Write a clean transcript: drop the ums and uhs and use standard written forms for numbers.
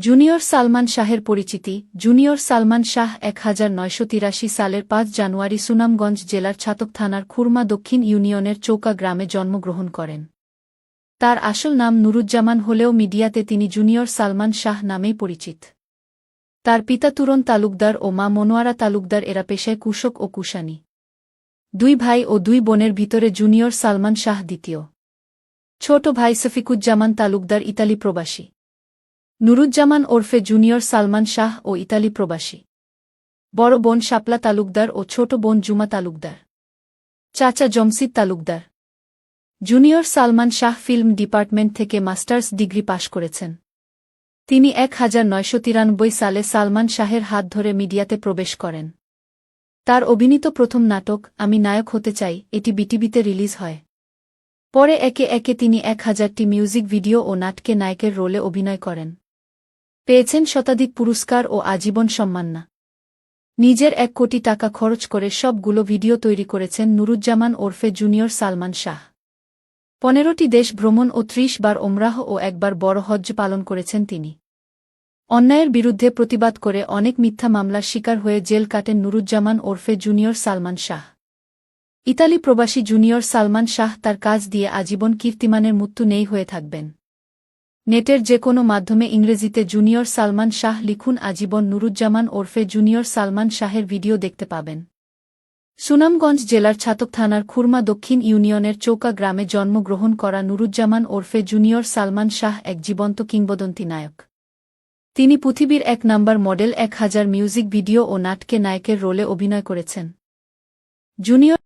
Junior Salman শাহের পরিচিতি। Junior Salman Shah 1983 সালের 5 জানুয়ারি সুনামগঞ্জ জেলার ছাতক থানার খুরমা দক্ষিণ ইউনিয়নের চৌকা গ্রামে জন্মগ্রহণ করেন। তার আসল নাম নুরুজ্জামান হলেও মিডিয়াতে তিনি জুনিয়র সালমান শাহ নামেই পরিচিত। তার পিতা তুরন তালুকদার ও মা মনোয়ারা তালুকদার, এরা পেশায় কৃষক ও কুষাণী। 2 ভাই ও 2 বোনের ভিতরে জুনিয়র সালমান শাহ দ্বিতীয়। ছোট ভাই সফিকুজ্জামান তালুকদার ইতালি প্রবাসী। নুরুজ্জামান ওরফে জুনিয়র সালমান শাহ ও ইতালি প্রবাসী। বড় বোন শাপলা তালুকদার ও ছোট বোন জুমা তালুকদার। চাচা Jamshid Talukdar. Junior Salman Shah film department থেকে মাস্টার্স ডিগ্রি পাশ করেছেন। তিনি 1993 সালে সালমান শাহের হাত ধরে মিডিয়াতে প্রবেশ করেন। তার অভিনীত প্রথম নাটক আমি নায়ক হতে চাই এটি বিটিভিতে রিলিজ হয়। পরে একে একে তিনি 1000টি মিউজিক ভিডিও ও নাটকে নায়কের রোলে অভিনয় করেন। পেয়েছেন শতাধিক পুরস্কার ও আজীবন সম্মাননা। নিজের 1 কোটি টাকা খরচ করে সবগুলো ভিডিও তৈরি করেছেন নুরুজ্জামান ওরফে জুনিয়র সালমান শাহ। 15টি দেশ ভ্রমণ ও 30 বার ওমরাহ ও 1 বার বড় হজ্জ পালন করেছেন তিনি। অন্যায়ের বিরুদ্ধে প্রতিবাদ করে অনেক মিথ্যা মামলার শিকার হয়ে জেল কাটেন নুরুজ্জামান ওরফে জুনিয়র সালমান শাহ। ইতালি প্রবাসী জুনিয়র সালমান শাহ তার কাজ দিয়ে আজীবন কীর্তিমানের মৃত্যু নেই হয়ে থাকবেন। নেটের যে কোনো মাধ্যমে ইংরেজিতে জুনিয়র সালমান শাহ লিখুন, আজীবন নুরুজ্জামান ওরফে জুনিয়র সালমান শাহের ভিডিও দেখতে পাবেন। সুনামগঞ্জ জেলার ছাতক থানার খুরমা দক্ষিণ ইউনিয়নের চৌকা গ্রামে জন্মগ্রহণ করা নুরুজ্জামান ওরফে জুনিয়র সালমান শাহ এক জীবন্ত কিংবদন্তি নায়ক। তিনি পৃথিবীর 1 নম্বর মডেল, 1000 মিউজিক ভিডিও ও নাটকে নায়কের রোলে অভিনয় করেছেন। জুনিয়র